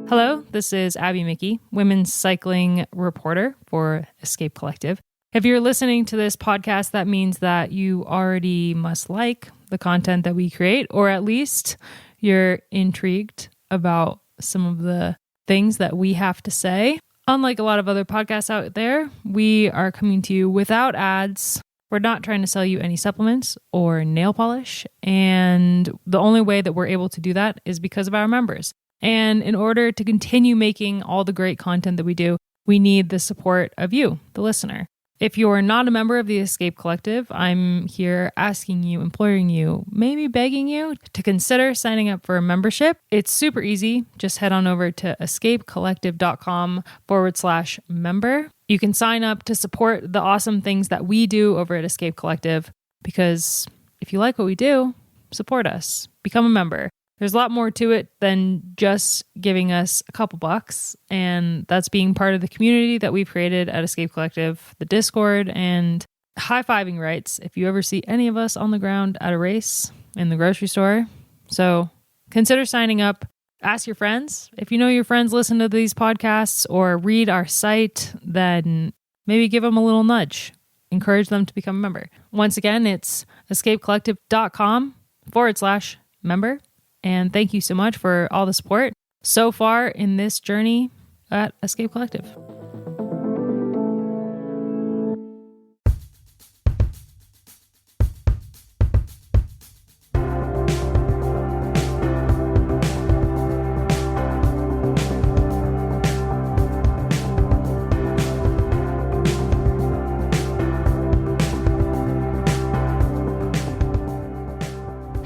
Hello, this is Abby Mickey, women's cycling reporter for Escape Collective. If you're listening to this podcast, that means that you already must like the content that we create, or at least you're intrigued about some of the things that we have to say. Unlike a lot of other podcasts out there, we are coming to you without ads. We're not trying to sell you any supplements or nail polish, and the only way that we're able to do that is because of our members. And in order to continue making all the great content that we do, we need the support of you, the listener. If you're not a member of the Escape Collective, I'm here asking you, imploring you, maybe begging you to consider signing up for a membership. It's super easy. Just head on over to escapecollective.com/member. You can sign up to support the awesome things that we do over at Escape Collective, because if you like what we do, support us. Become a member. There's a lot more to it than just giving us a couple bucks, and that's being part of the community that we've created at Escape Collective, the Discord, and high-fiving rights if you ever see any of us on the ground at a race in the grocery store. So consider signing up. Ask your friends. If you know your friends listen to these podcasts or read our site, then maybe give them a little nudge. Encourage them to become a member. Once again, it's escapecollective.com/member. And thank you so much for all the support so far in this journey at Escape Collective.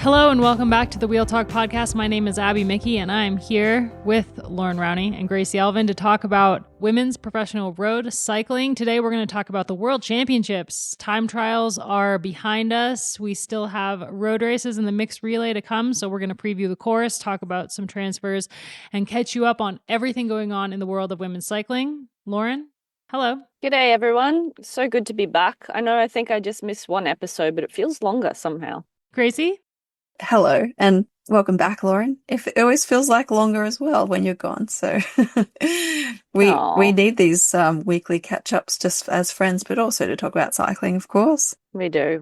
Hello and welcome back to the Wheel Talk podcast. My name is Abby Mickey and I'm here with Loren and Gracie to talk about women's professional road cycling. Today we're going to talk about the World Championships. Time trials are behind us. We still have road races and the mixed relay to come, so we're going to preview the course, talk about some transfers, and catch you up on everything going on in the world of women's cycling. Loren, hello. G'day everyone. So good to be back. I think I just missed one episode, but it feels longer somehow. Gracie? Hello, and welcome back, Loren. It always feels like longer as well when you're gone. So we need these weekly catch-ups just as friends, but also to talk about cycling, of course. We do.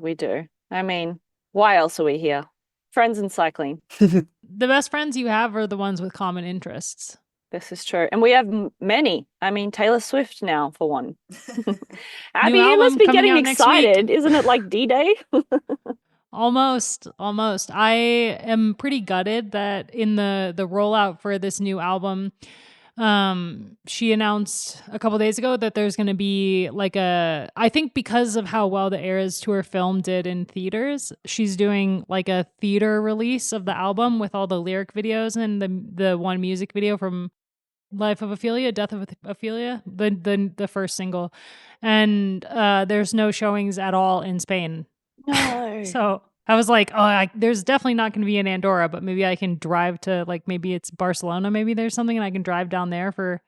I mean, why else are we here? Friends and cycling. The best friends you have are the ones with common interests. This is true. And we have many. I mean, Taylor Swift now, for one. Abby, you must be getting excited. Isn't it like D-Day? Almost. I am pretty gutted that in the rollout for this new album, she announced a couple days ago that there's going to be I think because of how well the Eras Tour film did in theaters, she's doing like a theater release of the album with all the lyric videos and the one music video from Life of Ophelia, Death of Ophelia, the first single. And there's no showings at all in Spain. No. So I was like, there's definitely not going to be in Andorra, but maybe I can drive to maybe it's Barcelona. Maybe there's something and I can drive down there for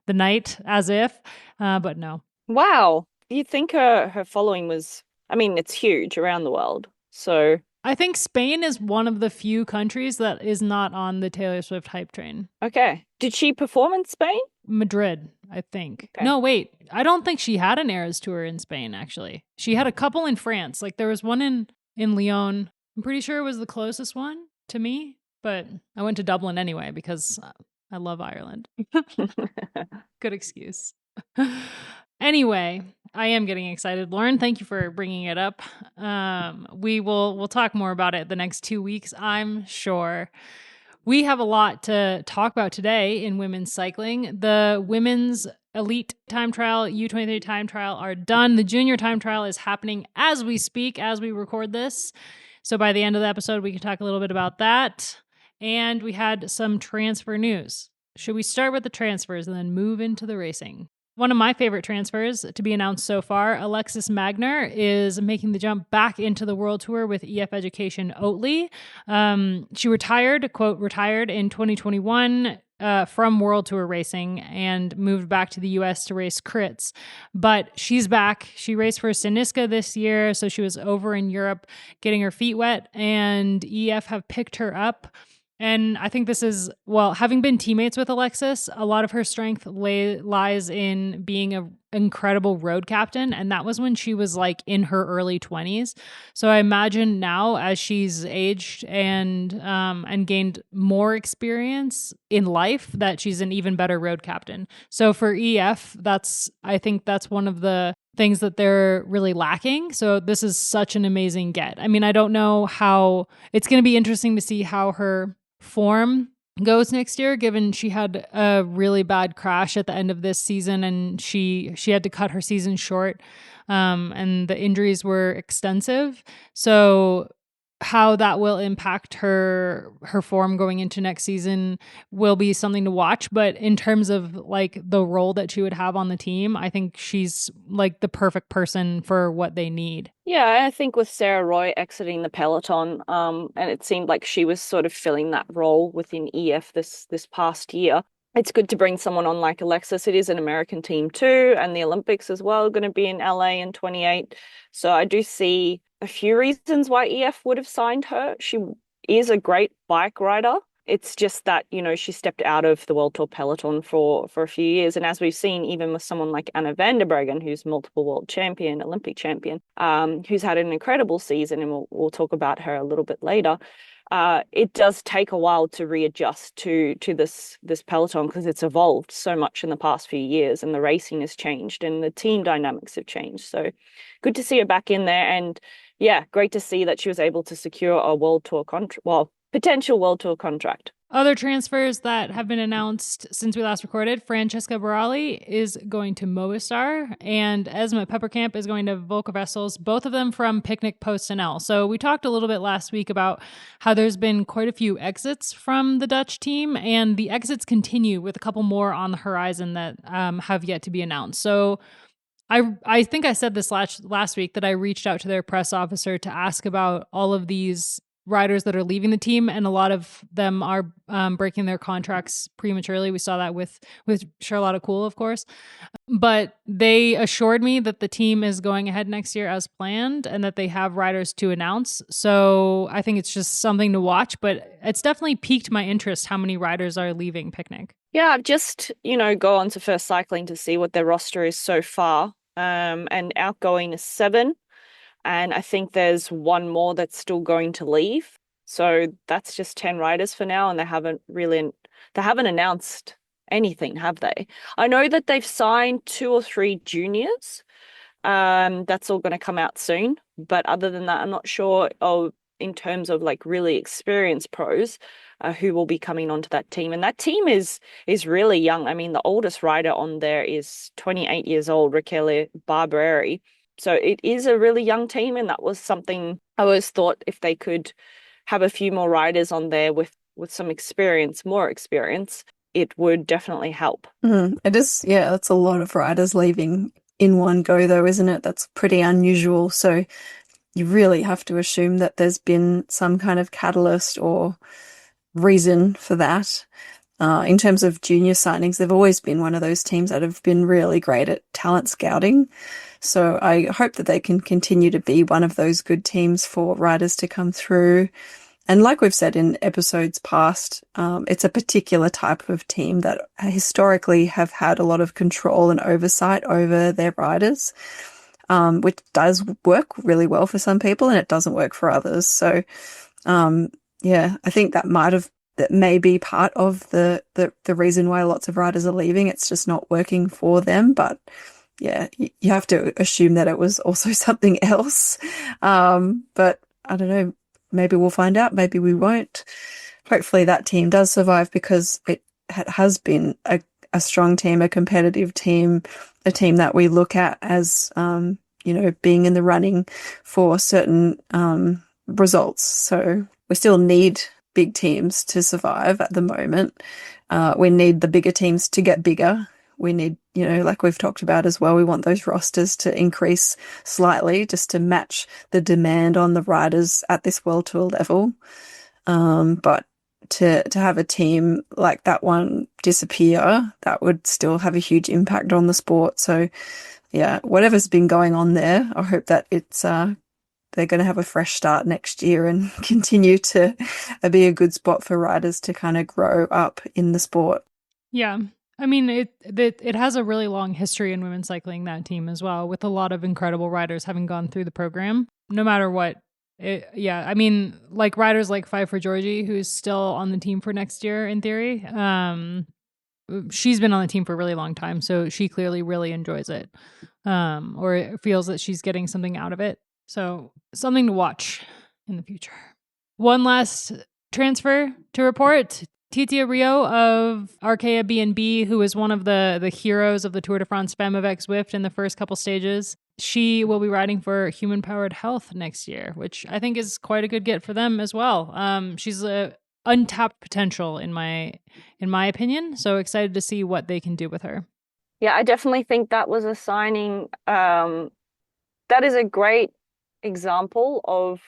the night as if, but no. Wow. You think her following was, it's huge around the world. So I think Spain is one of the few countries that is not on the Taylor Swift hype train. Okay. Did she perform in Spain? Madrid, I think. Okay. No, wait. I don't think she had an Eras Tour in Spain, actually. She had a couple in France. There was one in Lyon. I'm pretty sure it was the closest one to me, but I went to Dublin anyway because I love Ireland. Good excuse. Anyway, I am getting excited. Loren, thank you for bringing it up. We'll talk more about it the next 2 weeks, I'm sure. We have a lot to talk about today in women's cycling. The women's elite time trial, U23 time trial are done. The junior time trial is happening as we speak, as we record this. So by the end of the episode, we can talk a little bit about that. And we had some transfer news. Should we start with the transfers and then move into the racing? One of my favorite transfers to be announced so far, Alexis Magner is making the jump back into the World Tour with EF Education Oatly. She retired, quote, retired in 2021. from World Tour racing and moved back to the US to race crits. But she's back. She raced for Siniska this year, so she was over in Europe getting her feet wet, and EF have picked her up. And I think this is, well, having been teammates with Alexis, a lot of her strength lies in being an incredible road captain. And that was when she was like in her early 20s. So I imagine now, as she's aged and gained more experience in life, that she's an even better road captain. So for EF, I think that's one of the things that they're really lacking. So this is such an amazing get. I mean, I don't know how, it's going to be interesting to see how her form goes next year, given she had a really bad crash at the end of this season and she had to cut her season short, and the injuries were extensive. So how that will impact her form going into next season will be something to watch. But in terms of like the role that she would have on the team, I think she's like the perfect person for what they need. Yeah, I think with Sarah Roy exiting the peloton, and it seemed like she was sort of filling that role within EF this past year. It's good to bring someone on like Alexis. It is an American team too, and the Olympics as well are going to be in LA in 28. So I do see a few reasons why EF would have signed her. She is a great bike rider. It's just that, you know, she stepped out of the World Tour peloton for a few years. And as we've seen, even with someone like Anna van der Breggen, who's multiple world champion, Olympic champion, who's had an incredible season, and we'll talk about her a little bit later. It does take a while to readjust to this peloton because it's evolved so much in the past few years, and the racing has changed and the team dynamics have changed. So good to see her back in there. And yeah, great to see that she was able to secure a World Tour contract, well, potential World Tour contract. Other transfers that have been announced since we last recorded: Francesca Barali is going to Movistar, and Esma Pepperkamp is going to Volker Wessels, both of them from Picnic PostNL. So we talked a little bit last week about how there's been quite a few exits from the Dutch team, and the exits continue with a couple more on the horizon that have yet to be announced. So I think I said this last week that I reached out to their press officer to ask about all of these riders that are leaving the team, and a lot of them are breaking their contracts prematurely. We saw that with Charlotte Kool, of course. But they assured me that the team is going ahead next year as planned and that they have riders to announce. So I think it's just something to watch, but it's definitely piqued my interest how many riders are leaving Picnic. Yeah, I've just, go on to First Cycling to see what their roster is so far. And outgoing is 7. And I think there's one more that's still going to leave. So that's just 10 riders for now. And they haven't announced anything, have they? I know that they've signed 2 or 3 juniors. That's all going to come out soon. But other than that, I'm not sure in terms of like really experienced pros who will be coming onto that team. And that team is really young. I mean, the oldest rider on there is 28 years old, Raquel Barbieri. So it is a really young team, and that was something I always thought if they could have a few more riders on there with some more experience, it would definitely help. It is, yeah, that's a lot of riders leaving in one go though, isn't it? That's pretty unusual. So you really have to assume that there's been some kind of catalyst or reason for that. In terms of junior signings, they've always been one of those teams that have been really great at talent scouting. So I hope that they can continue to be one of those good teams for riders to come through. And like we've said in episodes past, it's a particular type of team that historically have had a lot of control and oversight over their riders, which does work really well for some people and it doesn't work for others. So, yeah, I think that may be part of the reason why lots of riders are leaving. It's just not working for them. But yeah, you have to assume that it was also something else. But I don't know, maybe we'll find out, maybe we won't. Hopefully that team does survive because it has been a strong team, a competitive team, a team that we look at as, being in the running for certain results. So we still need big teams to survive at the moment. We need the bigger teams to get bigger. We need, like we've talked about as well, we want those rosters to increase slightly just to match the demand on the riders at this World Tour level. But to have a team like that one disappear, that would still have a huge impact on the sport. So yeah, whatever's been going on there, I hope that it's they're going to have a fresh start next year and continue to be a good spot for riders to kind of grow up in the sport. Yeah. I mean, it has a really long history in women's cycling, that team as well, with a lot of incredible riders having gone through the program, no matter what. I mean, like riders like Five for Georgie, who's still on the team for next year in theory. She's been on the team for a really long time, so she clearly really enjoys it, or feels that she's getting something out of it. So something to watch in the future. One last transfer to report. Titia Rio of Arkea B&B, who was one of the heroes of the Tour de France Femme avec Zwift in the first couple stages, she will be riding for Human Powered Health next year, which I think is quite a good get for them as well. She's a untapped potential in my opinion. So excited to see what they can do with her. Yeah, I definitely think that was a signing. That is a great example of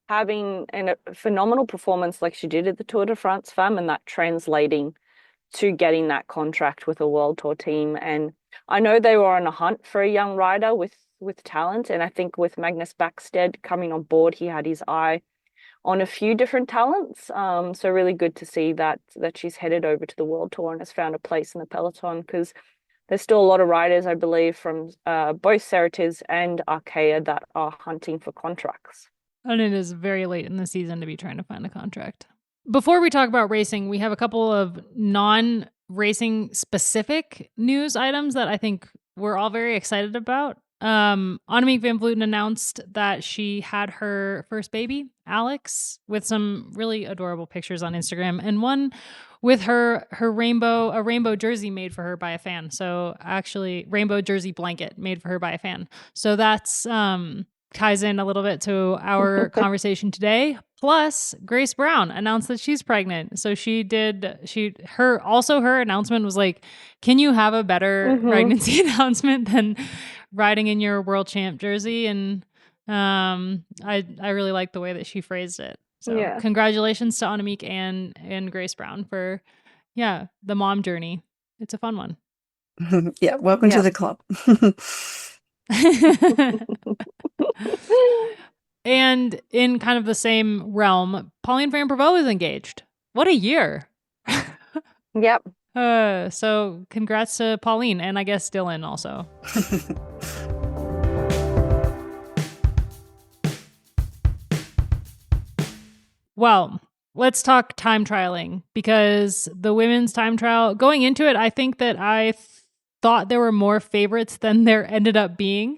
having a phenomenal performance like she did at the Tour de France Femme, and that translating to getting that contract with a World Tour team. And I know they were on a hunt for a young rider with talent, and I think with Magnus Backstedt coming on board, he had his eye on a few different talents. So really good to see that she's headed over to the World Tour and has found a place in the peloton, because there's still a lot of riders, I believe, from both Ceretis and Arkea that are hunting for contracts. And it is very late in the season to be trying to find a contract. Before we talk about racing, we have a couple of non-racing specific news items that I think we're all very excited about. Annemiek van Vleuten announced that she had her first baby, Alex, with some really adorable pictures on Instagram, and one with her rainbow jersey made for her by a fan. So actually, rainbow jersey blanket made for her by a fan. So that's ties in a little bit to our conversation today. Plus, Grace Brown announced that she's pregnant. So her announcement was like, can you have a better pregnancy announcement than riding in your world champ jersey? And I really like the way that she phrased it. So Congratulations to Annemiek and Grace Brown for the mom journey. It's a fun one. Yeah, welcome to the club. And in kind of the same realm, Pauline Van Prevot is engaged. What a year. Yep. So congrats to Pauline, and I guess Dylan also. Well, let's talk time trialing, because the women's time trial, going into it, I think that I thought there were more favorites than there ended up being.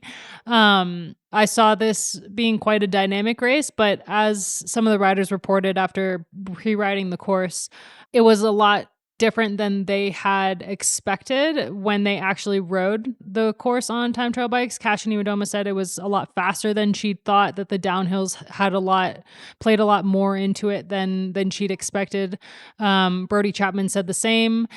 I saw this being quite a dynamic race, but as some of the riders reported after pre-riding the course, it was a lot different than they had expected when they actually rode the course on time trial bikes. Kasia Niewiadoma said it was a lot faster than she'd thought, that the downhills had played a lot more into it than she'd expected. Brody Chapman said the same.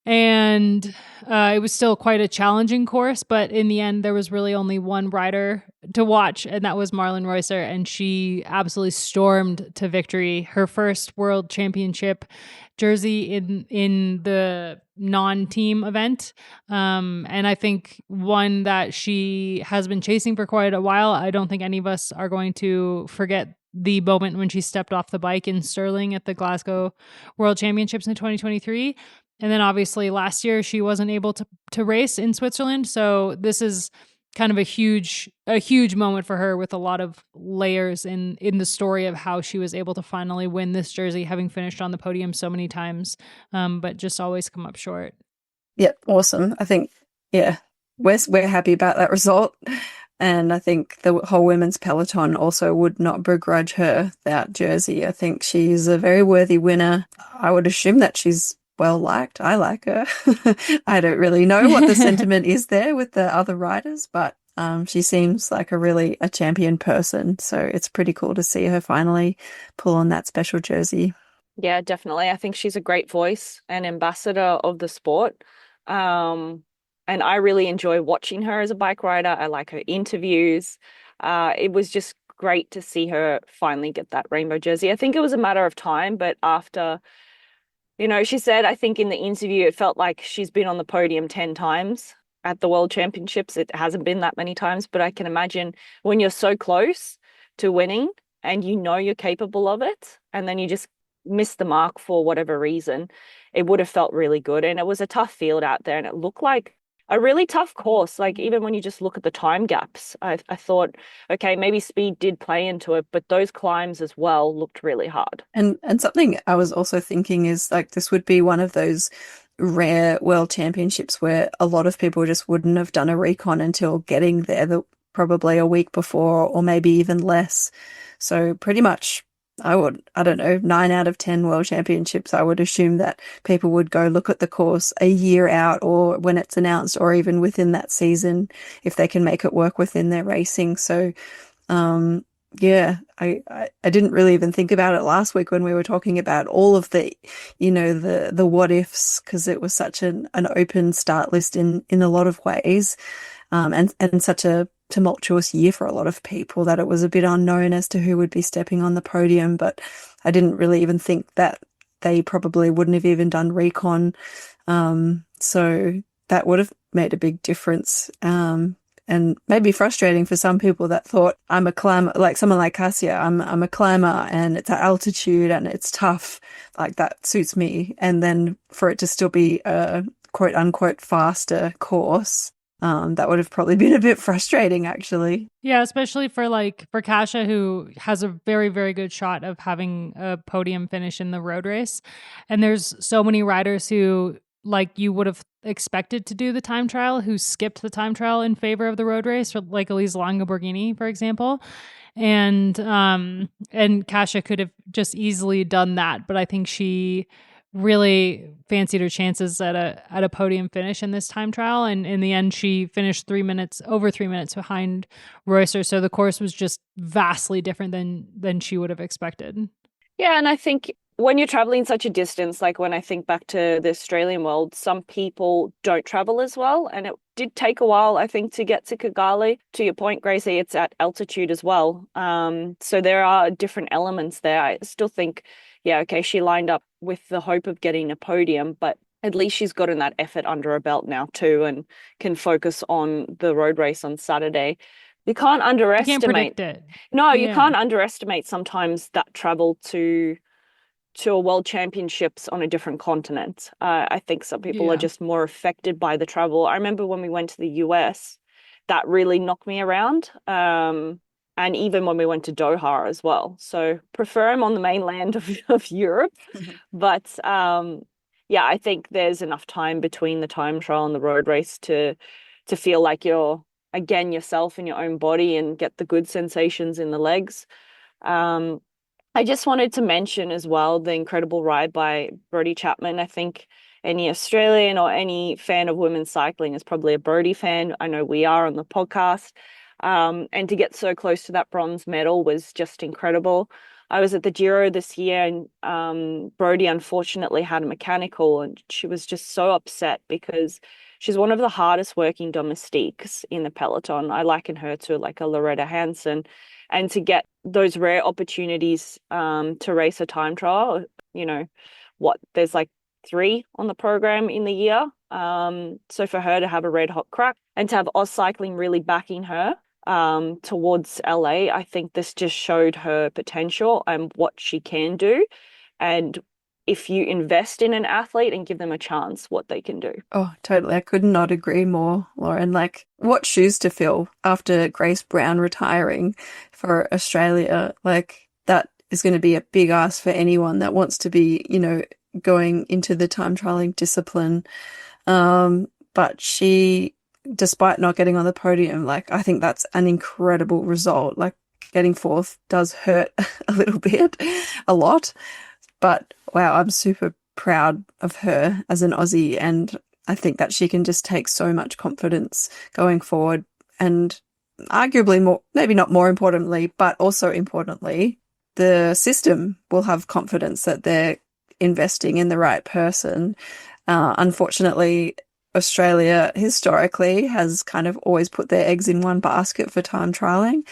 And it was still quite a challenging course, but in the end, there was really only one rider to watch, and that was Marlon Reusser, and she absolutely stormed to victory. Her first world championship jersey in the non-team event, and I think one that she has been chasing for quite a while. I don't think any of us are going to forget the moment when she stepped off the bike in Stirling at the Glasgow World Championships in 2023. And then obviously last year she wasn't able to race in Switzerland. So this is kind of a huge moment for her, with a lot of layers in the story of how she was able to finally win this jersey, having finished on the podium so many times, but just always come up short. Yeah, awesome. I think, we're happy about that result. And I think the whole women's peloton also would not begrudge her that jersey. I think she's a very worthy winner. I would assume that she's well liked. I like her. I don't really know what the sentiment is there with the other riders, but she seems like a champion person. So it's pretty cool to see her finally pull on that special jersey. Yeah, definitely. I think she's a great voice and ambassador of the sport. And I really enjoy watching her as a bike rider. I like her interviews. It was just great to see her finally get that rainbow jersey. I think it was a matter of time, but after You know, she said, I think in the interview, it felt like she's been on the podium 10 times at the World Championships. It hasn't been that many times, but I can imagine when you're so close to winning and you know you're capable of it, and then you just miss the mark for whatever reason, it would have felt really good. And it was a tough field out there, and it looked like a really tough course. Like, even when you just look at the time gaps, I thought, okay, maybe speed did play into it, but those climbs as well looked really hard. And something I was also thinking is like this would be one of those rare world championships where a lot of people just wouldn't have done a recon until getting there, probably a week before or maybe even less. So pretty much I don't know, 9 out of 10 world championships, I would assume that people would go look at the course a year out or when it's announced or even within that season if they can make it work within their racing. So, yeah, I didn't really even think about it last week when we were talking about all of the, the what ifs, because it was such an open start list in a lot of ways, and such a tumultuous year for a lot of people that it was a bit unknown as to who would be stepping on the podium. But I didn't really even think that they probably wouldn't have even done recon. So that would have made a big difference. And maybe frustrating for some people that thought I'm a climber, like someone like Cassia, I'm a climber and it's at altitude and it's tough, like that suits me. And then for it to still be a quote unquote faster course, that would have probably been a bit frustrating, actually. Yeah, especially for Kasia, who has a very, very good shot of having a podium finish in the road race. And there's so many riders who, like, you would have expected to do the time trial, who skipped the time trial in favor of the road race, like Elise Longoborghini, for example. And Kasia could have just easily done that, but I think she really fancied her chances at a podium finish in this time trial, and in the end she finished over 3 minutes behind Reusser. So the course was just vastly different than she would have expected. Yeah, and I think when you're traveling such a distance, like when I think back to the Australian world, some people don't travel as well. And it did take a while, I think, to get to Kigali. To your point, Gracie, it's at altitude as well. So there are different elements there. I still think, yeah, okay, she lined up with the hope of getting a podium, but at least she's gotten that effort under her belt now too, and can focus on the road race on Saturday. You can't underestimate. You can't predict it. No, you can't underestimate sometimes that travel to a world championships on a different continent. I think some people are just more affected by the travel. I remember when we went to the US, that really knocked me around. And even when we went to Doha as well. So prefer them on the mainland of Europe. But yeah, I think there's enough time between the time trial and the road race to feel like you're, again, yourself in your own body and get the good sensations in the legs. I just wanted to mention as well the incredible ride by Brodie Chapman. I think any Australian or any fan of women's cycling is probably a Brodie fan. I know we are on the podcast. And to get so close to that bronze medal was just incredible. I was at the Giro this year, and Brodie unfortunately had a mechanical, and she was just so upset because she's one of the hardest working domestiques in the peloton. I liken her to like a Loretta Hansen. And to get those rare opportunities to race a time trial, there's like 3 on the program in the year. So for her to have a red hot crack and to have Oz Cycling really backing her towards LA, I think this just showed her potential and what she can do. And if you invest in an athlete and give them a chance, what they can do. Oh, totally. I could not agree more, Loren. Like, what shoes to fill after Grace Brown retiring for Australia. Like, that is going to be a big ask for anyone that wants to be, going into the time trialing discipline. But she, despite not getting on the podium, like, I think that's an incredible result. Like, getting 4th does hurt a little bit, a lot. But wow, I'm super proud of her as an Aussie, and I think that she can just take so much confidence going forward. And arguably more, maybe not more importantly, but also importantly, the system will have confidence that they're investing in the right person. Unfortunately, Australia historically has kind of always put their eggs in one basket for time trialing.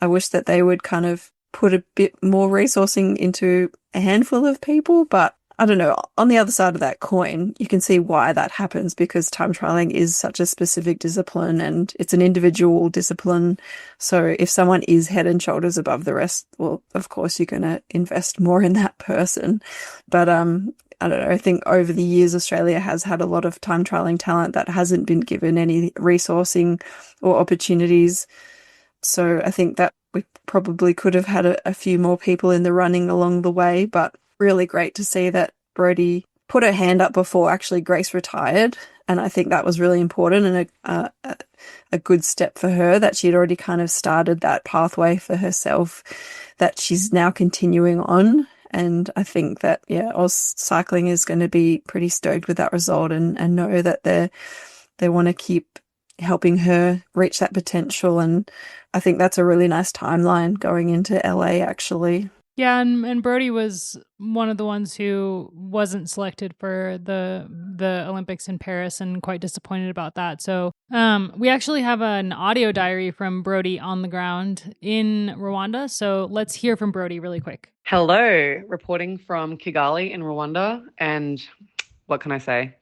I wish that they would kind of put a bit more resourcing into a handful of people, but I don't know, on the other side of that coin, you can see why that happens because time trialing is such a specific discipline and it's an individual discipline. So if someone is head and shoulders above the rest, well, of course you're going to invest more in that person. But I don't know, I think over the years, Australia has had a lot of time trialing talent that hasn't been given any resourcing or opportunities. So I think that we probably could have had a few more people in the running along the way, but really great to see that Brodie put her hand up before actually Grace retired. And I think that was really important and a good step for her that she'd already kind of started that pathway for herself that she's now continuing on. And I think that, yeah, Oz Cycling is going to be pretty stoked with that result and know that they want to keep helping her reach that potential. And I think that's a really nice timeline going into LA, actually. Yeah, and Brodie was one of the ones who wasn't selected for the Olympics in Paris and quite disappointed about that. So we actually have an audio diary from Brodie on the ground in Rwanda. So let's hear from Brodie really quick. Hello, reporting from Kigali in Rwanda. And what can I say?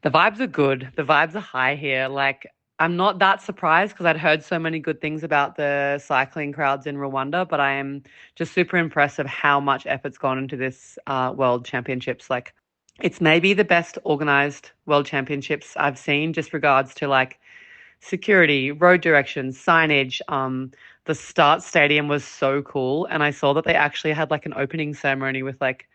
The vibes are good. The vibes are high here. Like, I'm not that surprised because I'd heard so many good things about the cycling crowds in Rwanda, but I am just super impressed of how much effort's gone into this World Championships. Like, it's maybe the best organized World Championships I've seen, just regards to like security, road directions, signage. The start stadium was so cool, and I saw that they actually had like an opening ceremony with like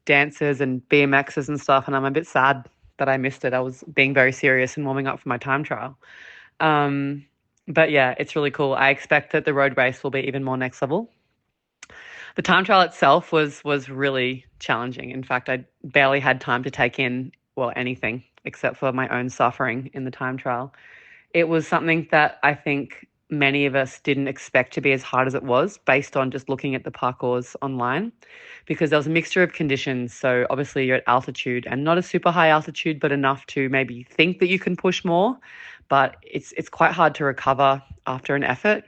dancers and BMXs and stuff, and I'm a bit sad that I missed it. I was being very serious and warming up for my time trial. But yeah, it's really cool. I expect that the road race will be even more next level. The time trial itself was really challenging. In fact, I barely had time to take in, well, anything except for my own suffering in the time trial. It was something that I think many of us didn't expect to be as hard as it was based on just looking at the parcours online, because there was a mixture of conditions. So obviously you're at altitude and not a super high altitude, but enough to maybe think that you can push more. But it's quite hard to recover after an effort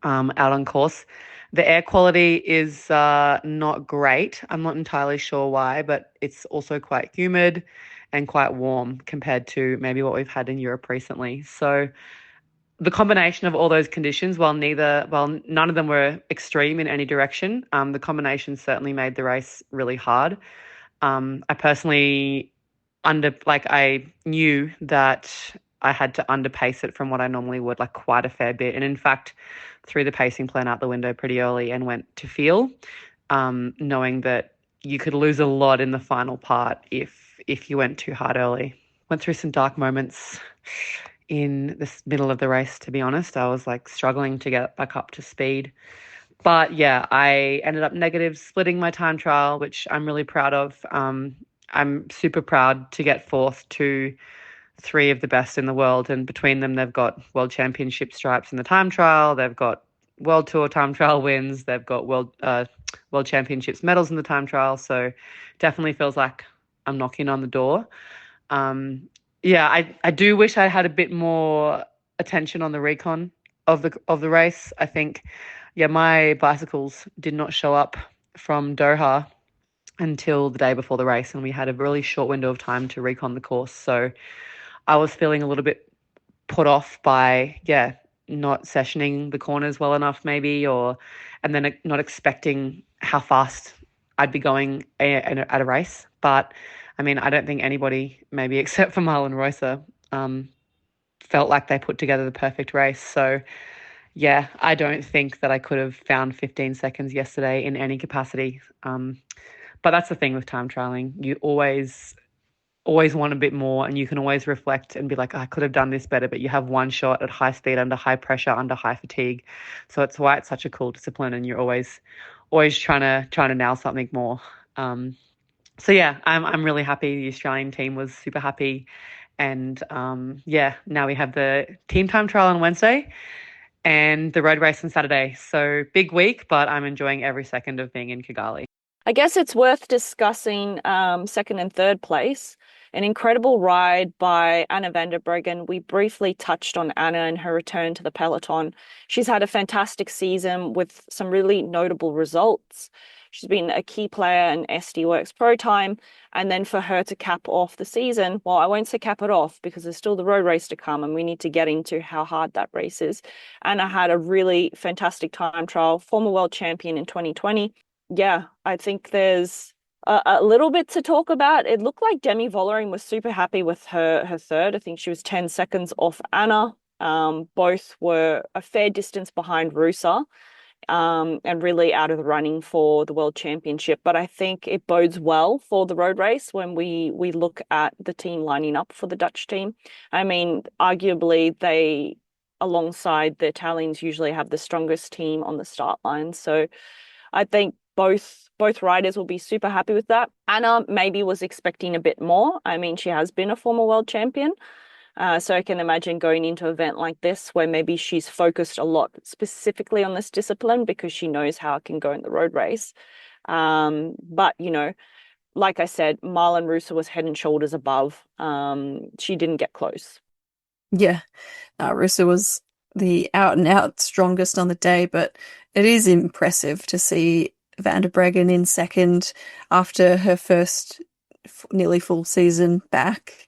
out on course. The air quality is not great. I'm not entirely sure why, but it's also quite humid and quite warm compared to maybe what we've had in Europe recently. So the combination of all those conditions, while none of them were extreme in any direction, the combination certainly made the race really hard. I personally I knew that I had to underpace it from what I normally would, like quite a fair bit. And in fact, threw the pacing plan out the window pretty early and went to feel, knowing that you could lose a lot in the final part if you went too hard early. Went through some dark moments in the middle of the race, to be honest. I was like struggling to get back up to speed. But yeah, I ended up negative splitting my time trial, which I'm really proud of. I'm super proud to get fourth to three of the best in the world. And between them, they've got World Championship stripes in the time trial. They've got World Tour time trial wins. They've got World Championships medals in the time trial. So definitely feels like I'm knocking on the door. Yeah, I do wish I had a bit more attention on the recon of the race. I think, yeah, my bicycles did not show up from Doha until the day before the race, and we had a really short window of time to recon the course. So I was feeling a little bit put off by, yeah, not sessioning the corners well enough maybe, and then not expecting how fast I'd be going at a race. But I mean, I don't think anybody, maybe except for Marlon Reusser, felt like they put together the perfect race. So yeah, I don't think that I could have found 15 seconds yesterday in any capacity. But that's the thing with time trialing. You always want a bit more, and you can always reflect and be like, I could have done this better, but you have one shot at high speed, under high pressure, under high fatigue. So it's why it's such a cool discipline, and you're always trying to nail something more. So yeah, I'm really happy. The Australian team was super happy. And yeah, now we have the team time trial on Wednesday and the road race on Saturday. So big week, but I'm enjoying every second of being in Kigali. I guess it's worth discussing second and third place. An incredible ride by Anna van der Breggen. We briefly touched on Anna and her return to the peloton. She's had a fantastic season with some really notable results. She's been a key player in SD Works Pro Time. And then for her to cap off the season, well, I won't say cap it off because there's still the road race to come and we need to get into how hard that race is. And I had a really fantastic time trial, former world champion in 2020. Yeah, I think there's a little bit to talk about. It looked like Demi Vollering was super happy with her third. I think she was 10 seconds off Anna. Both were a fair distance behind Rusa, and really out of the running for the world championship. But I think it bodes well for the road race when we look at the team lining up for the Dutch team. I mean, arguably they, alongside the Italians, usually have the strongest team on the start line. So I think both riders will be super happy with that. Anna maybe was expecting a bit more. I mean, she has been a former world champion. So I can imagine going into an event like this where maybe she's focused a lot specifically on this discipline because she knows how it can go in the road race. But, you know, like I said, Marlon Russo was head and shoulders above. She didn't get close. Yeah, Russo was the out and out strongest on the day, but it is impressive to see Van der Breggen in second after her first nearly full season back.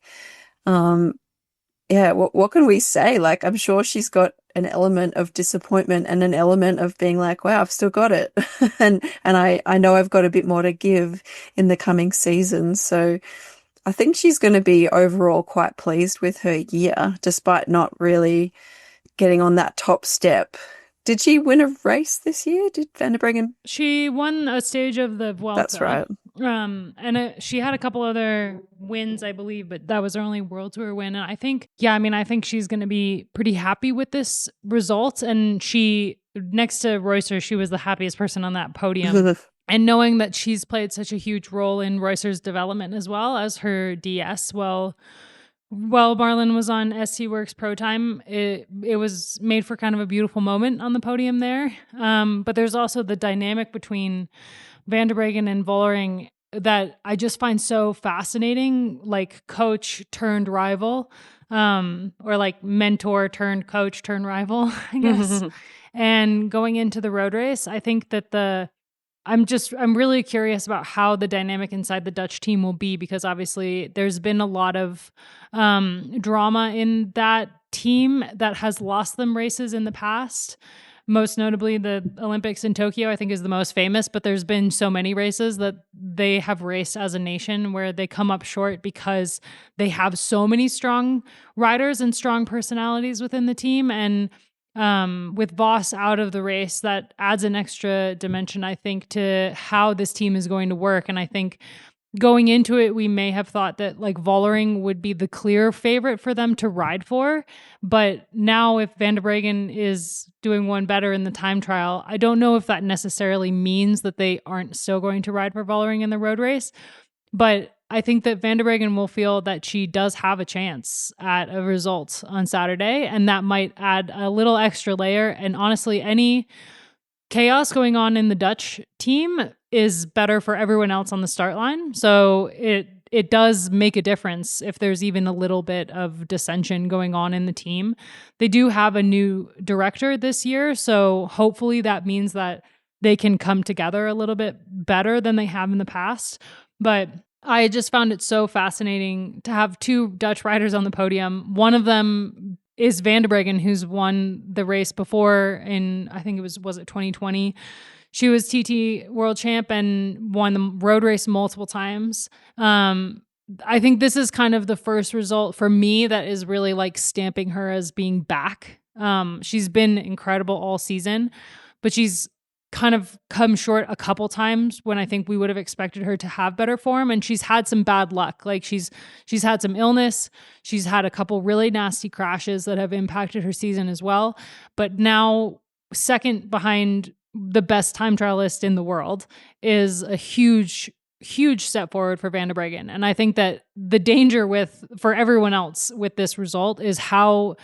Yeah, what can we say? Like, I'm sure she's got an element of disappointment and an element of being like, wow, I've still got it. and I know I've got a bit more to give in the coming season. So I think she's going to be overall quite pleased with her year, despite not really getting on that top step. Did she win a race this year? Did Van der Breggen? She won a stage of the Vuelta. That's right. And she had a couple other wins, I believe, but that was her only World Tour win. And I think, I think she's going to be pretty happy with this result. And she, next to Reusser, she was the happiest person on that podium. And knowing that she's played such a huge role in Reusser's development as well as her DS, well, Marlon was on SC Works Pro Time. It was made for kind of a beautiful moment on the podium there. But there's also the dynamic between Van der Breggen and Vollering that I just find so fascinating, like coach turned rival, or like mentor turned coach turned rival, I guess. And going into the road race, I think that I'm really curious about how the dynamic inside the Dutch team will be, because obviously there's been a lot of drama in that team that has lost them races in the past. Most notably, the Olympics in Tokyo, I think, is the most famous, but there's been so many races that they have raced as a nation where they come up short because they have so many strong riders and strong personalities within the team. And with Voss out of the race, that adds an extra dimension, I think, to how this team is going to work. And I think going into it, we may have thought that like Vollering would be the clear favorite for them to ride for. But now if Van der Breggen is doing one better in the time trial, I don't know if that necessarily means that they aren't still going to ride for Vollering in the road race. But I think that Van der Breggen will feel that she does have a chance at a result on Saturday, and that might add a little extra layer. And honestly, any chaos going on in the Dutch team is better for everyone else on the start line. So it does make a difference if there's even a little bit of dissension going on in the team. They do have a new director this year, so hopefully that means that they can come together a little bit better than they have in the past. But I just found it so fascinating to have two Dutch riders on the podium. One of them is Van der Breggen, who's won the race before in, I think it was it 2020? She was TT world champ and won the road race multiple times. I think this is kind of the first result for me that is really like stamping her as being back. She's been incredible all season, but she's kind of come short a couple times when I think we would have expected her to have better form. And she's had some bad luck. Like she's had some illness. She's had a couple really nasty crashes that have impacted her season as well. But now second behind the best time trialist in the world is a huge step forward for Van der Breggen. And I think that the danger for everyone else with this result is how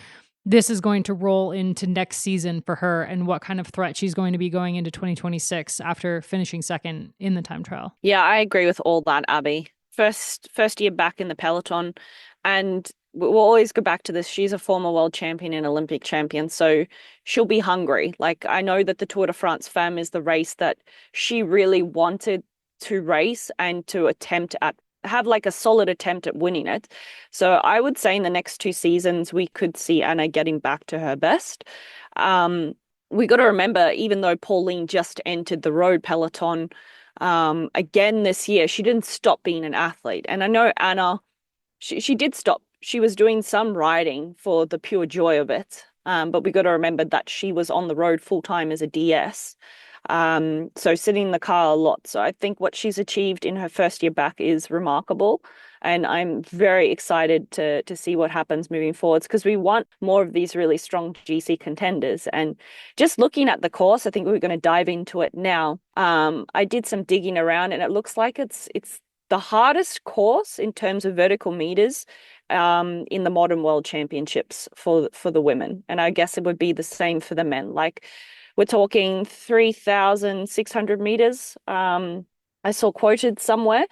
this is going to roll into next season for her and what kind of threat she's going to be going into 2026 after finishing second in the time trial. Yeah, I agree with all that, Abby. First year back in the peloton, and we'll always go back to this. She's a former world champion and Olympic champion, so she'll be hungry. Like, I know that the Tour de France Femme is the race that she really wanted to race and to have like a solid attempt at winning it. So I would say in the next 2 seasons, we could see Anna getting back to her best. We got to remember, even though Pauline just entered the road peloton again this year, she didn't stop being an athlete. And I know Anna, she did stop. She was doing some riding for the pure joy of it. But we got to remember that she was on the road full time as a DS. So sitting in the car a lot. So I think what she's achieved in her first year back is remarkable. And I'm very excited to see what happens moving forwards, because we want more of these really strong GC contenders. And just looking at the course, I think we're going to dive into it now. I did some digging around, and it looks like it's the hardest course in terms of vertical meters in the modern world championships for the women. And I guess it would be the same for the men. Like, we're talking 3,600 meters. I saw quoted somewhere.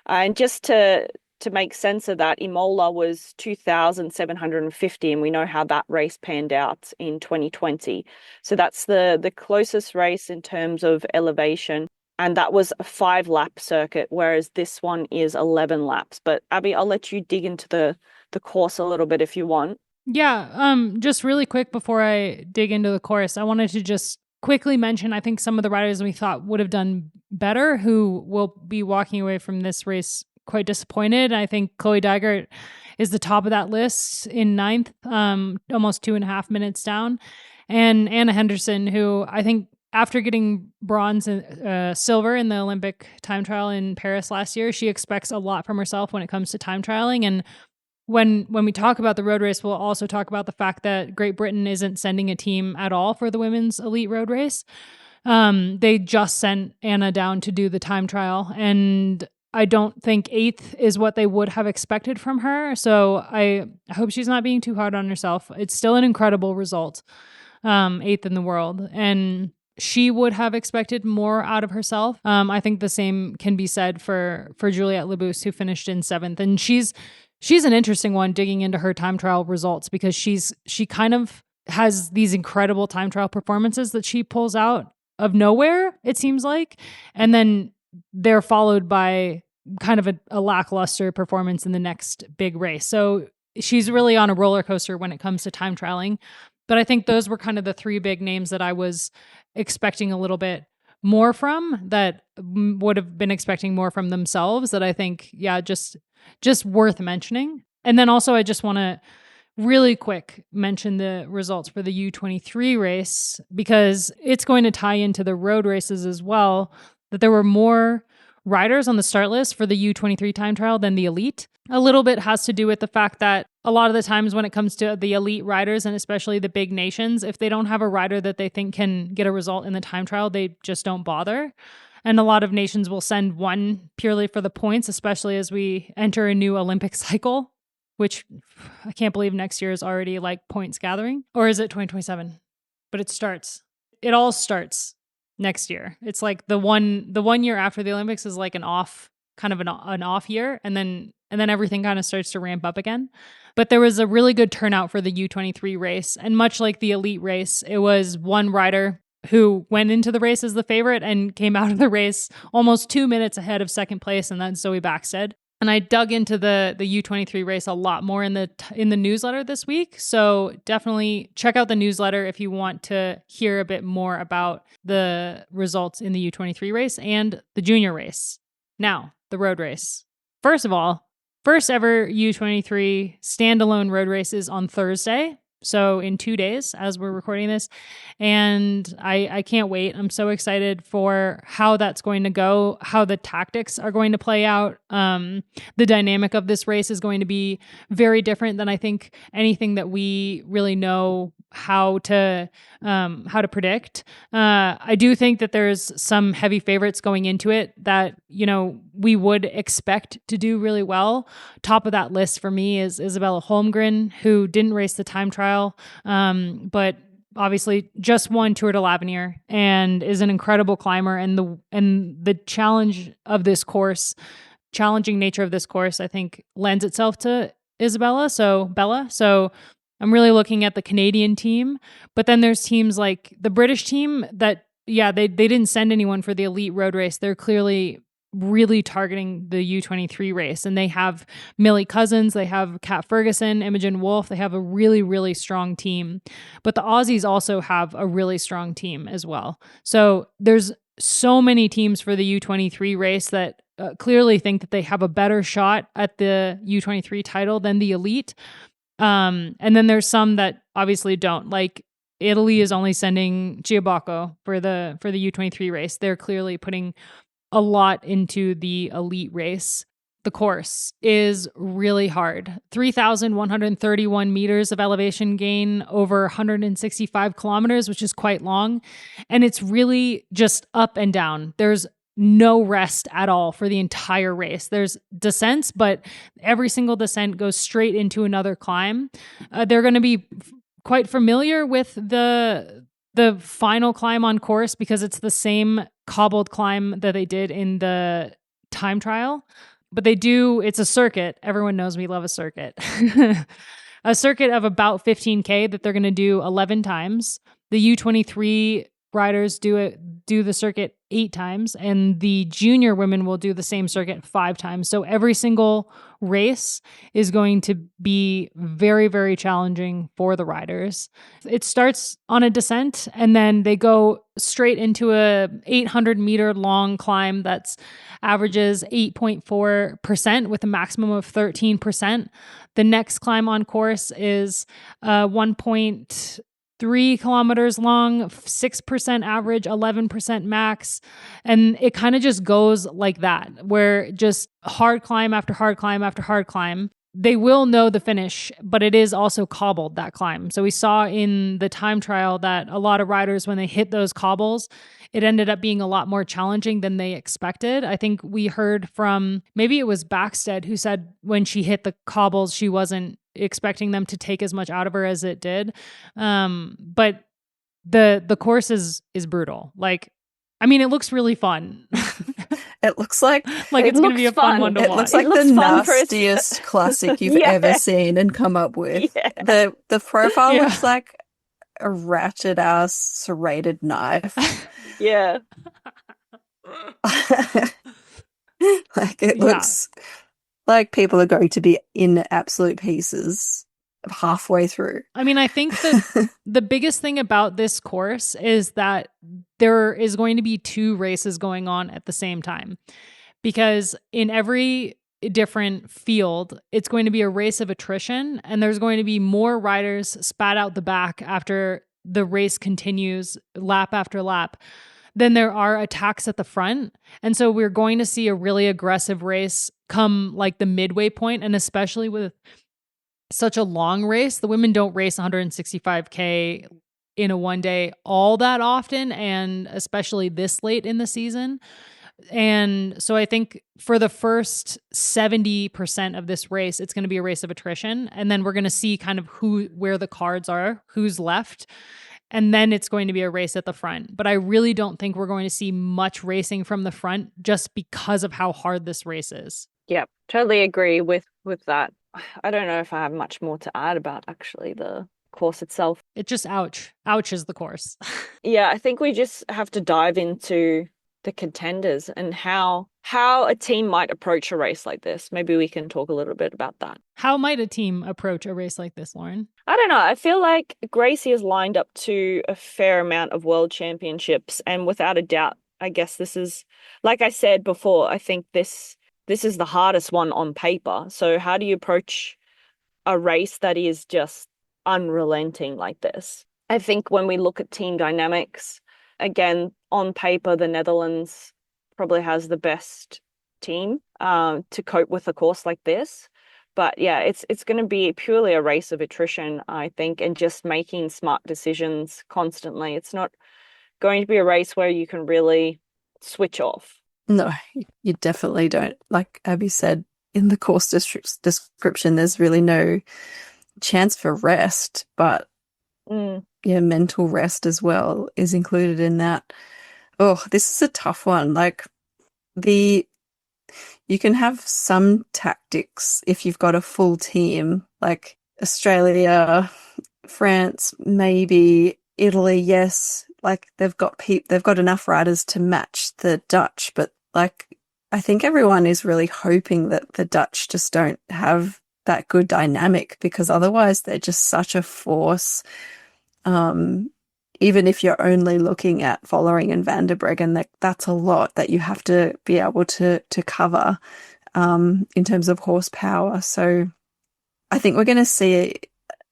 And just to make sense of that, Imola was 2,750, and we know how that race panned out in 2020. So that's the closest race in terms of elevation. And that was a 5-lap circuit, whereas this one is 11 laps. But Abby, I'll let you dig into the course a little bit if you want. Yeah, just really quick before I dig into the course, I wanted to just quickly mention, I think some of the riders we thought would have done better who will be walking away from this race quite disappointed. I think Chloe Dygert is the top of that list in 9th, almost 2.5 minutes down. And Anna Henderson, who I think after getting bronze and silver in the Olympic time trial in Paris last year, she expects a lot from herself when it comes to time trialing. And when we talk about the road race, we'll also talk about the fact that Great Britain isn't sending a team at all for the women's elite road race. They just sent Anna down to do the time trial, and I don't think 8th is what they would have expected from her. So I hope she's not being too hard on herself. It's still an incredible result, 8th in the world, and she would have expected more out of herself. I think the same can be said for Juliette Labousse, who finished in 7th, and she's an interesting one digging into her time trial results, because she kind of has these incredible time trial performances that she pulls out of nowhere, it seems like. And then they're followed by kind of a lackluster performance in the next big race. So she's really on a roller coaster when it comes to time trialing. But I think those were kind of the 3 big names that I was expecting a little bit more from, that would have been expecting more from themselves, that I think, yeah, just worth mentioning. And then also, I just want to really quick mention the results for the U23 race, because it's going to tie into the road races as well, that there were more riders on the start list for the U23 time trial than the elite. A little bit has to do with the fact that a lot of the times when it comes to the elite riders, and especially the big nations, if they don't have a rider that they think can get a result in the time trial, they just don't bother. And a lot of nations will send one purely for the points, especially as we enter a new Olympic cycle, which I can't believe next year is already like points gathering. Or is it 2027? But it all starts next year. It's like the one year after the Olympics is like an off year, and then everything kind of starts to ramp up again. But there was a really good turnout for the U23 race, and much like the elite race, it was one rider who went into the race as the favorite and came out of the race almost 2 minutes ahead of second place, and that's Zoe Backstead. And I dug into the U23 race a lot more in the newsletter this week. So definitely check out the newsletter if you want to hear a bit more about the results in the U23 race and the junior race. Now, the road race. First of all, first ever U23 standalone road race is on Thursday. So in 2 days, as we're recording this. And I can't wait. I'm so excited for how that's going to go, how the tactics are going to play out. The dynamic of this race is going to be very different than I think anything that we really know how to predict. I do think that there's some heavy favorites going into it that, we would expect to do really well. Top of that list for me is Isabella Holmgren, who didn't race the time trial, but obviously just won Tour de l'Avenir and is an incredible climber. And the challenging nature of this course, I think lends itself to Bella. So I'm really looking at the Canadian team. But then there's teams like the British team that, they didn't send anyone for the elite road race. They're clearly really targeting the U23 race. And they have Millie Cousins, they have Kat Ferguson, Imogen Wolf. They have a really, really strong team. But the Aussies also have a really strong team as well. So there's so many teams for the U23 race that clearly think that they have a better shot at the U23 title than the elite. And then there's some that obviously don't. Like Italy is only sending Giabacco for the U23 race. They're clearly putting a lot into the elite race. The course is really hard. 3,131 meters of elevation gain over 165 kilometers, which is quite long. And it's really just up and down. There's no rest at all for the entire race. There's descents, but every single descent goes straight into another climb. They're going to be quite familiar with the final climb on course because it's the same cobbled climb that they did in the time trial. But it's a circuit. Everyone knows we love a circuit. A circuit of about 15K that they're going to do 11 times. The U23 riders do the circuit 8 times, and the junior women will do the same circuit 5 times. So every single race is going to be very, very challenging for the riders. It starts on a descent, and then they go straight into a 800 meter long climb that's averages 8.4% with a maximum of 13%. The next climb on course is 1.3 kilometers long, 6% average, 11% max. And it kind of just goes like that, where just hard climb after hard climb after hard climb. They will know the finish, but it is also cobbled, that climb. So we saw in the time trial that a lot of riders, when they hit those cobbles, it ended up being a lot more challenging than they expected. I think we heard from, maybe it was Backstead, who said when she hit the cobbles, she wasn't expecting them to take as much out of her as it did. But the course is brutal. Like, I mean, it looks really fun. It looks like it's going to be a fun one to watch. It looks like the nastiest classic you've ever seen and come up with. Yeah. The profile looks like a ratchet ass serrated knife. Yeah. Like it looks like people are going to be in absolute pieces halfway through. I mean, I think that the biggest thing about this course is that there is going to be 2 races going on at the same time, because in every different field, it's going to be a race of attrition, and there's going to be more riders spat out the back after the race continues lap after lap than there are attacks at the front. And so we're going to see a really aggressive race come like the midway point, and especially with such a long race. The women don't race 165K in a one day all that often, and especially this late in the season. And so I think for the first 70% of this race, it's going to be a race of attrition. And then we're going to see kind of where the cards are, who's left. And then it's going to be a race at the front. But I really don't think we're going to see much racing from the front just because of how hard this race is. Yep, totally agree with that. I don't know if I have much more to add about actually the course itself. It just ouches the course. Yeah, I think we just have to dive into the contenders and how a team might approach a race like this. Maybe we can talk a little bit about that. How might a team approach a race like this, Loren? I don't know. I feel like Gracie is lined up to a fair amount of world championships, and without a doubt, I guess this is, like I said before, I think this is the hardest one on paper. So how do you approach a race that is just unrelenting like this? I think when we look at team dynamics, again, on paper, the Netherlands probably has the best team to cope with a course like this. But yeah, it's going to be purely a race of attrition, I think, and just making smart decisions constantly. It's not going to be a race where you can really switch off. No, you definitely don't. Like Abby said, in the course description, there's really no chance for rest, but mental rest as well is included in that. Oh, this is a tough one. Like you can have some tactics if you've got a full team, like Australia, France, maybe Italy. Yes, like they've got enough riders to match the Dutch, but like I think everyone is really hoping that the Dutch just don't have that good dynamic, because otherwise they're just such a force. Even if you're only looking at Vollering and Van der Breggen, that's a lot that you have to be able to cover in terms of horsepower. So I think we're going to see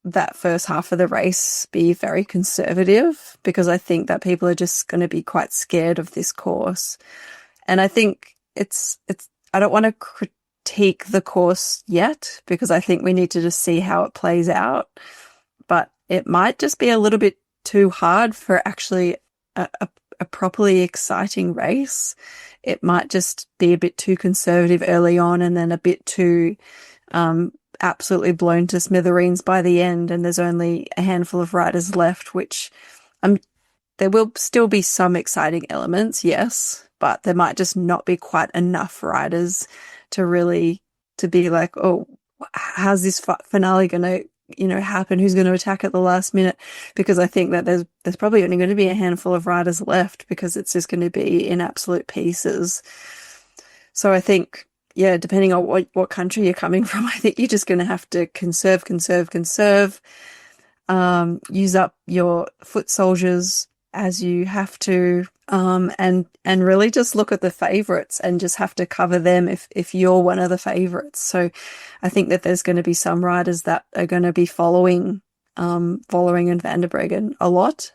that first half of the race be very conservative, because I think that people are just going to be quite scared of this course. And I think I don't want to critique the course yet, because I think we need to just see how it plays out. But it might just be a little bit too hard for actually a properly exciting race. It might just be a bit too conservative early on, and then a bit too absolutely blown to smithereens by the end, and there's only a handful of riders left, which there will still be some exciting elements, yes, but there might just not be quite enough riders to be like, oh, how's this finale going to happen, who's going to attack at the last minute, because I think that there's probably only going to be a handful of riders left, because it's just going to be in absolute pieces. So I think, yeah, depending on what country you're coming from, I think you're just going to have to conserve, use up your foot soldiers as you have to, and really just look at the favourites and just have to cover them if you're one of the favourites. So I think that there's going to be some riders that are going to be following Vollering and Van der Breggen a lot.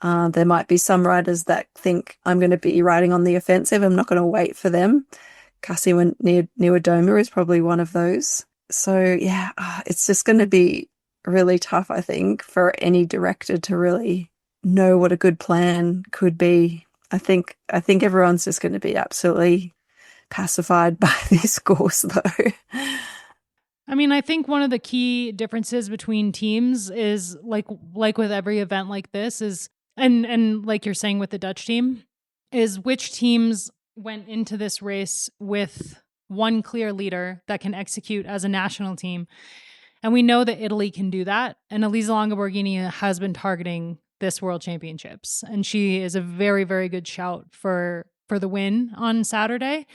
There might be some riders that think, I'm going to be riding on the offensive, I'm not going to wait for them. Cassie Niewiadoma is probably one of those. So yeah, it's just going to be really tough, I think, for any director to really know what a good plan could be. I think everyone's just going to be absolutely pacified by this course, though. I mean, I think one of the key differences between teams is like with every event like this is, and like you're saying with the Dutch team, is which teams went into this race with one clear leader that can execute as a national team. And we know that Italy can do that. And Elisa Longa Borghini has been targeting this World Championships, and she is a very, very good shout for the win on Saturday.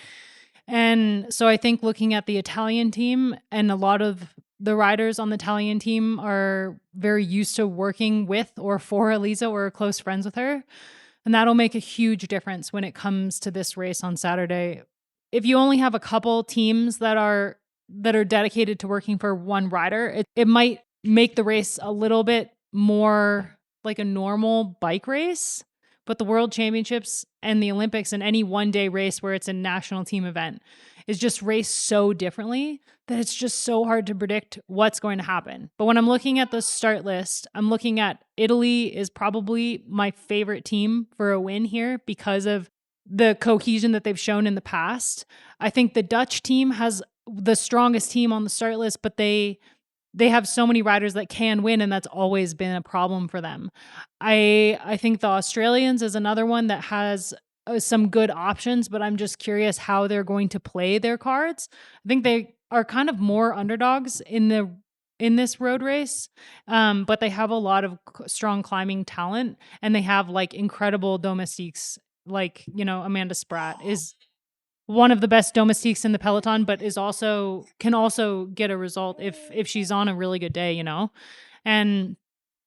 And so I think looking at the Italian team, and a lot of the riders on the Italian team are very used to working with or for Elisa or are close friends with her. And that'll make a huge difference when it comes to this race on Saturday. If you only have a couple teams that are dedicated to working for one rider, it might make the race a little bit more like a normal bike race. But the World Championships and the Olympics and any one-day race where it's a national team event is just raced so differently that it's just so hard to predict what's going to happen. But when I'm looking at the start list, I'm looking at Italy is probably my favorite team for a win here because of the cohesion that they've shown in the past. I think the Dutch team has the strongest team on the start list, but they have so many riders that can win, and that's always been a problem for them. I think the Australians is another one that has some good options, but I'm just curious how they're going to play their cards. I think they are kind of more underdogs in this road race, but they have a lot of strong climbing talent, and they have like incredible domestiques, like, Amanda Spratt is one of the best domestiques in the peloton, but can also get a result if she's on a really good day, and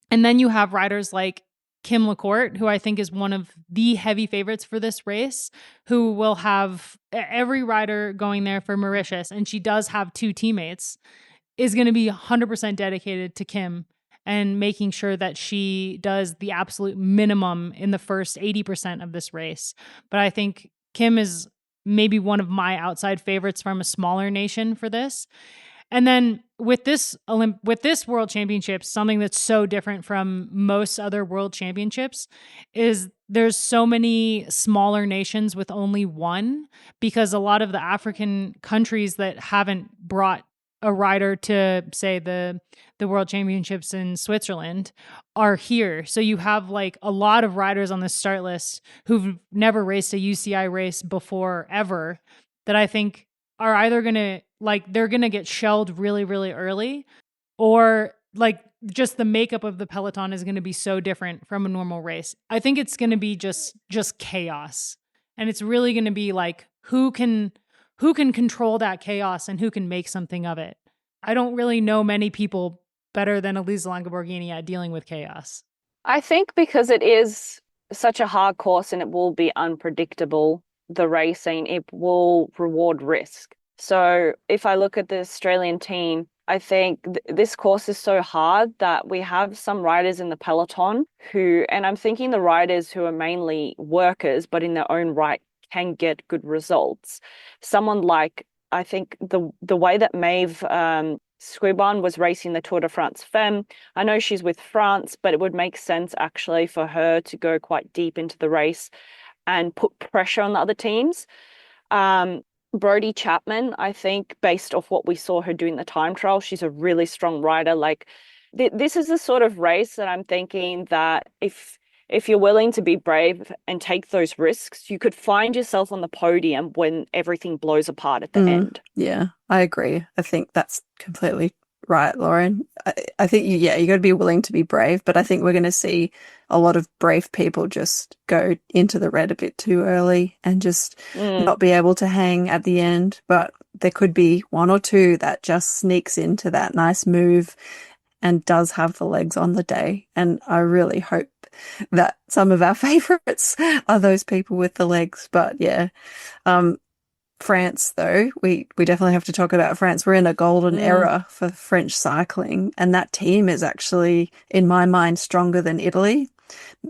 then you have riders like Kim LaCourte, who I think is one of the heavy favorites for this race, who will have every rider going there for Mauritius, and she does have two teammates, is going to be 100% dedicated to Kim and making sure that she does the absolute minimum in the first 80% of this race. But I think Kim is maybe one of my outside favorites from a smaller nation for this. And then with this World Championships, something that's so different from most other World Championships is there's so many smaller nations with only one, because a lot of the African countries that haven't brought a rider to, say, the World Championships in Switzerland are here. So you have like a lot of riders on the start list who've never raced a UCI race before ever, that I think are either going to, like, they're going to get shelled really, really early, or like just the makeup of the peloton is going to be so different from a normal race. I think it's going to be just chaos. And it's really going to be like, who can control that chaos and who can make something of it. I don't really know many people better than Elisa Longoborghini at dealing with chaos. I think because it is such a hard course and it will be unpredictable, the racing, it will reward risk. So if I look at the Australian team, I think this course is so hard that we have some riders in the peloton who, and I'm thinking the riders who are mainly workers, but in their own right can get good results. Someone like, I think the way that Maeve Scribon was racing the Tour de France Femme, I know she's with France, but it would make sense actually for her to go quite deep into the race and put pressure on the other teams. Brodie Chapman, I think, based off what we saw her do in the time trial, she's a really strong rider. Like, this is the sort of race that I'm thinking that if you're willing to be brave and take those risks, you could find yourself on the podium when everything blows apart at the end. Yeah, I agree. I think that's completely right, Loren. I think you got to be willing to be brave, but I think we're going to see a lot of brave people just go into the red a bit too early and just not be able to hang at the end. But there could be one or two that just sneaks into that nice move and does have the legs on the day. And I really hope that some of our favourites are those people with the legs. But yeah, France, though, we definitely have to talk about France. We're in a golden era for French cycling, and that team is actually, in my mind, stronger than Italy.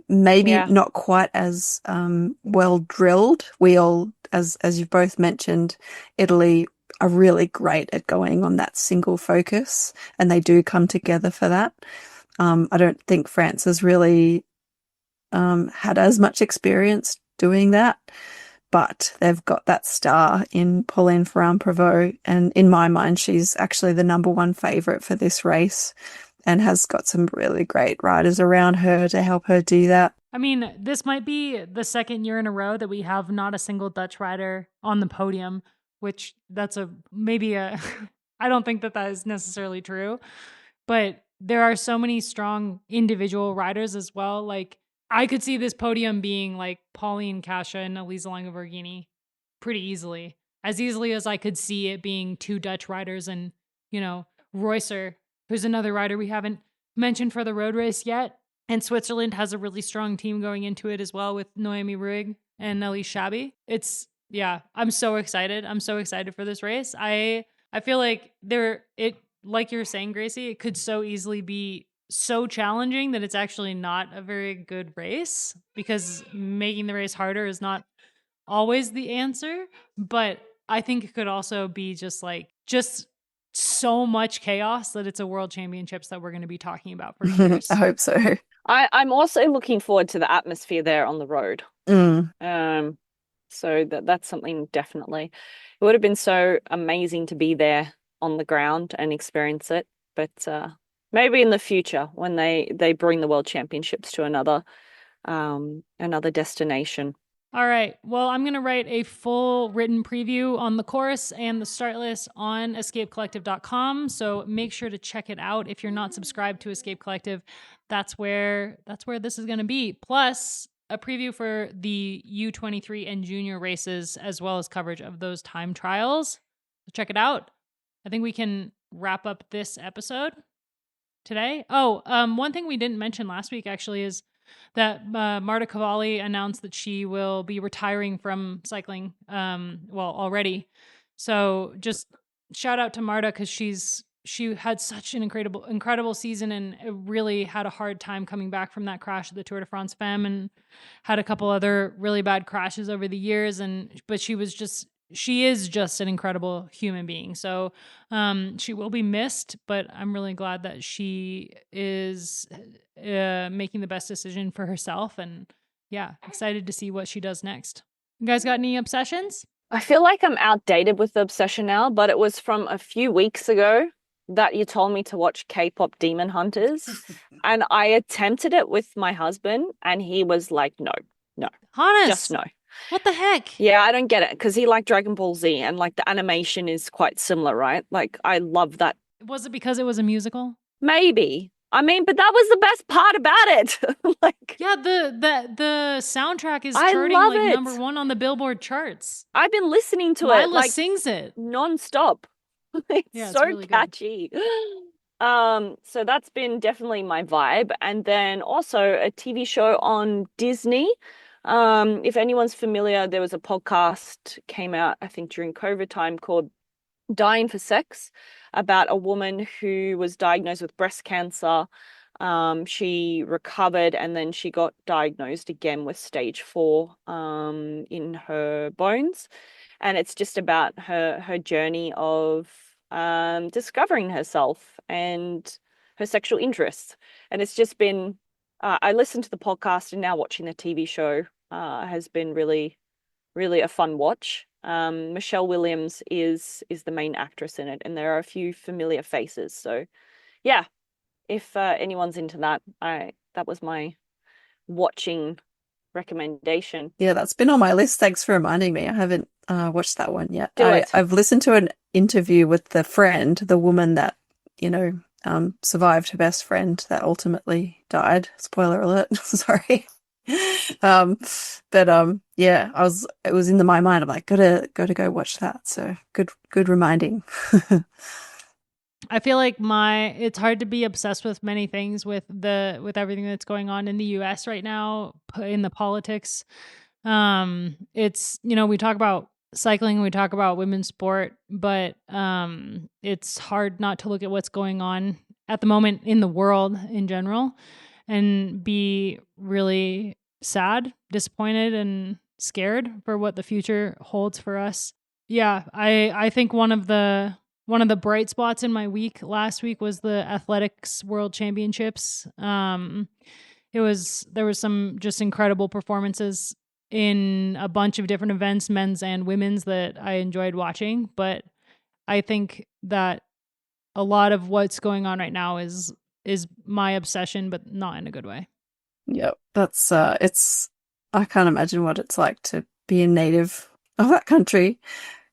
Maybe not quite as well drilled. We all, as you've both mentioned, Italy are really great at going on that single focus, and they do come together for that. I don't think France has really had as much experience doing that. But they've got that star in Pauline Ferrand-Prévot, and in my mind, she's actually the number one favourite for this race and has got some really great riders around her to help her do that. I mean, this might be the second year in a row that we have not a single Dutch rider on the podium, which that's maybe I don't think that is necessarily true, but there are so many strong individual riders as well. Like, I could see this podium being like Pauline, Kasia, and Elisa Longoborghini pretty easily. As easily as I could see it being two Dutch riders and, Reusser, who's another rider we haven't mentioned for the road race yet. And Switzerland has a really strong team going into it as well with Noemi Ruig and Nelly Chabi. I'm so excited. I'm so excited for this race. I feel like like you're saying, Gracie, it could so easily be so challenging that it's actually not a very good race, because making the race harder is not always the answer. But I think it could also be just so much chaos that it's a world championships that we're going to be talking about for years. I hope so. I'm also looking forward to the atmosphere there on the road. So that's something definitely. It would have been so amazing to be there on the ground and experience it. But maybe in the future when they bring the World Championships to another destination. All right. Well, I'm going to write a full written preview on the course and the start list on escapecollective.com. So make sure to check it out. If you're not subscribed to Escape Collective, that's where this is going to be. Plus a preview for the U23 and junior races, as well as coverage of those time trials. So check it out. I think we can wrap up this episode today. One thing we didn't mention last week actually is that Marta Cavalli announced that she will be retiring from cycling, already. So just shout out to Marta, because she had such an incredible season and really had a hard time coming back from that crash at the Tour de France Femme, and had a couple other really bad crashes over the years. But she is just an incredible human being. So she will be missed, but I'm really glad that she is making the best decision for herself. And excited to see what she does next. You guys got any obsessions? I feel like I'm outdated with the obsession now, but it was from a few weeks ago that you told me to watch K-pop Demon Hunters. And I attempted it with my husband and he was like, no, Hannes, just no. What the heck? Yeah, I don't get it because he liked Dragon Ball Z and like the animation is quite similar, right? Like I love that. Was it because it was a musical? Maybe. I mean, but that was the best part about it. Like, yeah, the soundtrack is I charting love like it. #1 on the Billboard charts. I've been listening to Lila it like sings it non-stop. It's so really catchy. So that's been definitely my vibe. And then also a TV show on Disney. If anyone's familiar, there was a podcast came out, I think, during COVID time called Dying for Sex about a woman who was diagnosed with breast cancer. She recovered and then she got diagnosed again with stage 4 in her bones. And it's just about her journey of discovering herself and her sexual interests. And it's just been, I listened to the podcast and now watching the TV show has been really, really a fun watch. Michelle Williams is the main actress in it, and there are a few familiar faces. So, yeah, if anyone's into that, that was my watching recommendation. Yeah, that's been on my list. Thanks for reminding me. I haven't watched that one yet. Do it. I've listened to an interview with the friend, the woman that, survived her best friend that ultimately died. Spoiler alert. Sorry. Yeah, it was in my mind. I'm like, gotta go watch that. So good reminding. I feel like it's hard to be obsessed with many things with everything that's going on in the US right now in the politics. It's, we talk about cycling, we talk about women's sport, but it's hard not to look at what's going on at the moment in the world in general and be really sad, disappointed, and scared for what the future holds for us. Yeah, I think one of the bright spots in my week last week was the athletics world championships. There was some just incredible performances in a bunch of different events, men's and women's, that I enjoyed watching. But I think that a lot of what's going on right now is my obsession, but not in a good way. Yep, that's I can't imagine what it's like to be a native of that country,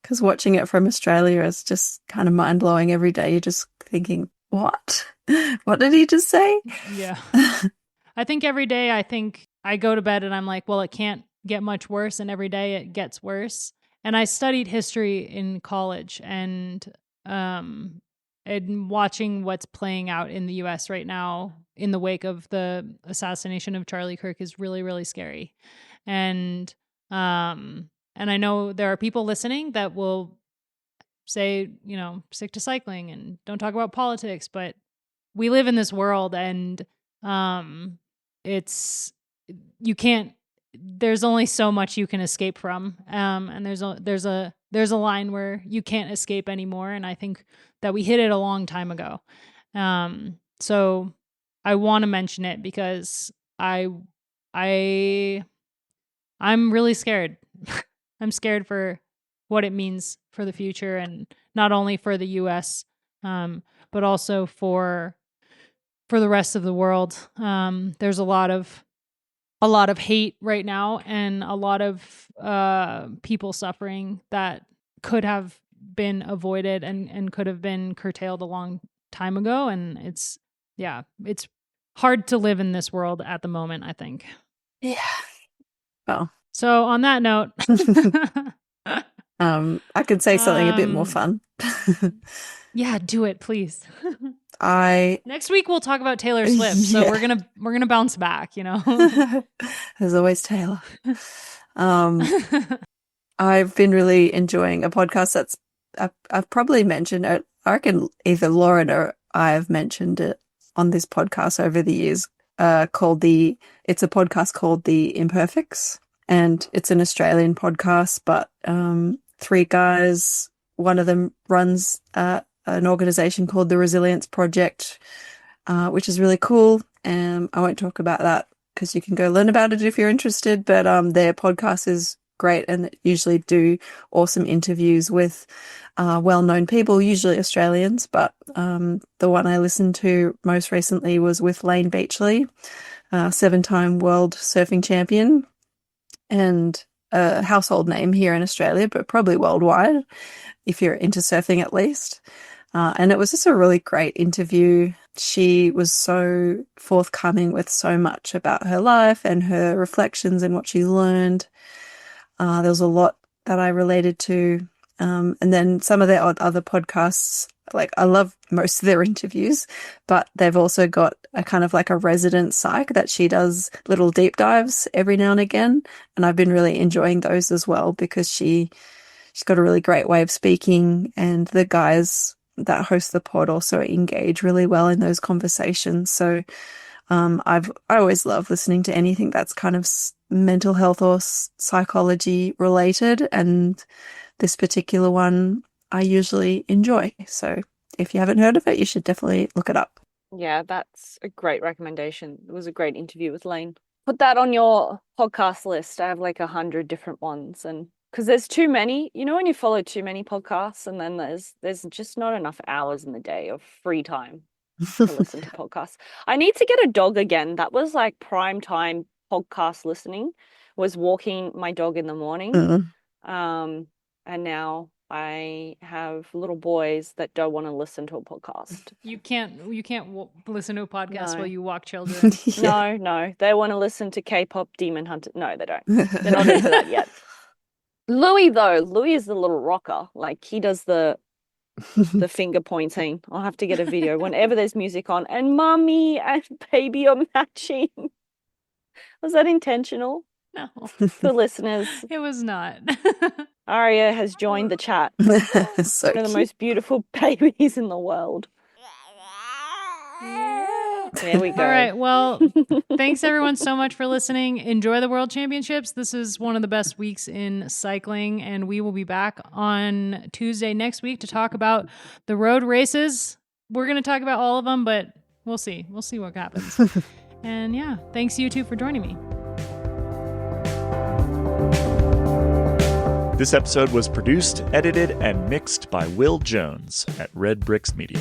because watching it from Australia is just kind of mind-blowing every day. You're just thinking, what did he just say? Yeah. I think every day I go to bed and I'm like, well, it can't get much worse, and every day it gets worse. And I studied history in college, and watching what's playing out in the US right now in the wake of the assassination of Charlie Kirk is really, really scary. And I know there are people listening that will say, stick to cycling and don't talk about politics, but we live in this world, and there's only so much you can escape from. And there's a line where you can't escape anymore. And I think that we hit it a long time ago. So I want to mention it because I'm really scared. I'm scared for what it means for the future, and not only for the US, but also for the rest of the world. There's a lot of hate right now, and a lot of people suffering that could have been avoided and could have been curtailed a long time ago. And it's hard to live in this world at the moment, I think. Yeah. Well. So on that note, I could say something a bit more fun. Yeah, do it, please. Next week we'll talk about Taylor Swift, so we're gonna bounce back, There's always Taylor. I've been really enjoying a podcast that's I've probably mentioned it. I reckon either Loren or I have mentioned it on this podcast over the years. It's a podcast called The Imperfects, and it's an Australian podcast, but 3 guys. One of them runs an organization called the Resilience Project, which is really cool. I won't talk about that because you can go learn about it if you're interested, but their podcast is great, and they usually do awesome interviews with well-known people, usually Australians, but the one I listened to most recently was with Lane Beachley, 7-time world surfing champion, and a household name here in Australia, but probably worldwide, if you're into surfing at least. And it was just a really great interview. She was so forthcoming with so much about her life and her reflections and what she learned. There was a lot that I related to. And then some of their other podcasts, like I love most of their interviews, but they've also got a kind of like a resident psych that she does little deep dives every now and again. And I've been really enjoying those as well because she's got a really great way of speaking, and the guys that host the pod also engage really well in those conversations. So I always love listening to anything that's kind of mental health or psychology related, and this particular one I usually enjoy. So if you haven't heard of it, you should definitely look it up. Yeah, that's a great recommendation. It was a great interview with Lane. Put that on your podcast list. I have like 100 different ones, and because there's too many, you know, when you follow too many podcasts, and then there's just not enough hours in the day of free time to listen to podcasts. I need to get a dog again. That was like prime time podcast listening, was walking my dog in the morning. And now I have little boys that don't want to listen to a podcast. You can't listen to a podcast while you walk children. Yeah. No, they want to listen to K-pop Demon Hunter. No, they don't. They're not into that yet. Louis is the little rocker. Like he does the finger pointing. I'll have to get a video whenever there's music on. And mommy and baby are matching. Was that intentional? No. For listeners. It was not. Aria has joined the chat. So One of the most beautiful babies in the world. There we go. All right. Well, thanks everyone so much for listening. Enjoy the World Championships. This is one of the best weeks in cycling, and we will be back on Tuesday next week to talk about the road races. We're going to talk about all of them, but we'll see. We'll see what happens. And yeah, thanks you two for joining me. This episode was produced, edited, and mixed by Will Jones at Red Bricks Media.